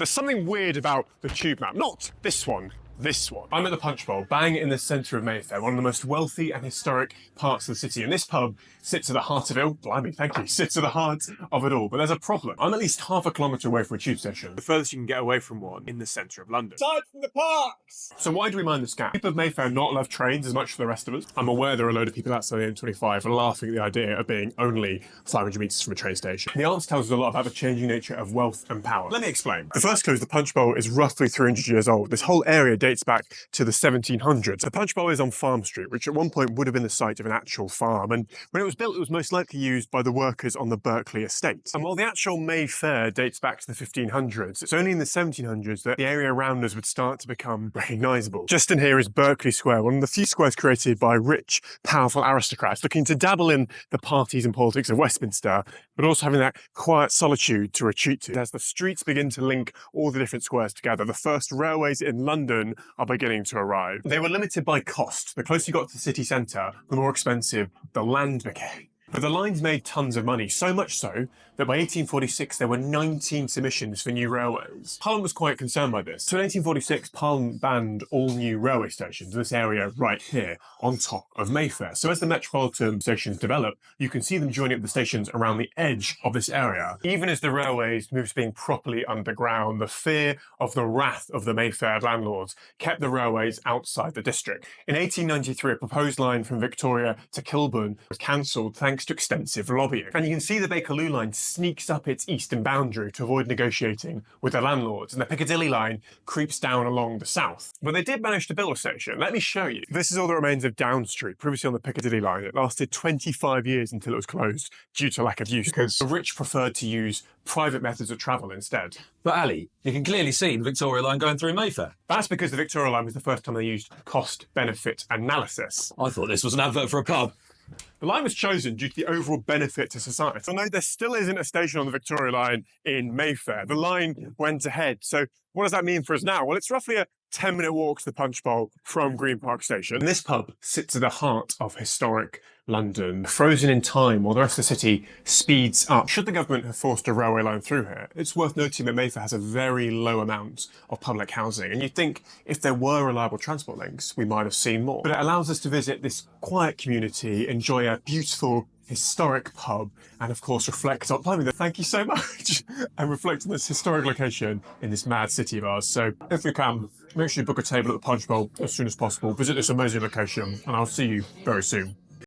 There's something weird about the tube map, not this one. This one. I'm at the Punch Bowl, bang in the centre of Mayfair, one of the most wealthy and historic parts of the city. And this pub sits at the heart of it all. Blimey, thank you. Sits at the heart of it all. But there's a problem. I'm at least half a kilometre away from a tube station. The furthest you can get away from one in the centre of London. Aside from the parks! So why do we mind this gap? People of Mayfair not love trains as much as the rest of us. I'm aware there are a load of people outside the M25 laughing at the idea of being only 500 metres from a train station. The answer tells us a lot about the changing nature of wealth and power. Let me explain. The first clue is the Punch Bowl is roughly 300 years old. This whole area dates back to the 1700s. The Punch Bowl is on Farm Street, which at one point would have been the site of an actual farm. And when it was built, it was most likely used by the workers on the Berkeley estate. And while the actual Mayfair dates back to the 1500s, it's only in the 1700s that the area around us would start to become recognisable. Just in here is Berkeley Square, one of the few squares created by rich, powerful aristocrats looking to dabble in the parties and politics of Westminster, but also having that quiet solitude to retreat to. As the streets begin to link all the different squares together, the first railways in London are beginning to arrive. They were limited by cost. The closer you got to the city centre, the more expensive the land became. But the lines made tons of money, so much so that by 1846 there were 19 submissions for new railways. Parliament was quite concerned by this. So in 1846, Parliament banned all new railway stations in this area right here on top of Mayfair. So as the metropolitan stations develop, you can see them joining up the stations around the edge of this area. Even as the railways moved to being properly underground, the fear of the wrath of the Mayfair landlords kept the railways outside the district. In 1893, a proposed line from Victoria to Kilburn was cancelled thanks to extensive lobbying. And you can see the Bakerloo line sneaks up its eastern boundary to avoid negotiating with the landlords, and the Piccadilly line creeps down along the south. But they did manage to build a station. Let me show you. This is all that remains of Down Street, previously on the Piccadilly line. It lasted 25 years until it was closed due to lack of use, because the rich preferred to use private methods of travel instead. But Ali, you can clearly see the Victoria line going through Mayfair. That's because the Victoria line was the first time they used cost-benefit analysis. I thought this was an advert for a pub. The line was chosen due to the overall benefit to society. Although there still isn't a station on the Victoria line in Mayfair, the line went ahead. So what does that mean for us now? Well, it's roughly a 10-minute walk to the Punch Bowl from Green Park Station. And this pub sits at the heart of historic London, frozen in time while the rest of the city speeds up. Should the government have forced a railway line through here, it's worth noting that Mayfair has a very low amount of public housing. And you'd think if there were reliable transport links, we might have seen more. But it allows us to visit this quiet community, enjoy a beautiful historic pub, and of course reflect on, thank you so much, and reflect on this historic location in this mad city of ours. So if you can, make sure you book a table at the Punch Bowl as soon as possible, visit this amazing location, and I'll see you very soon.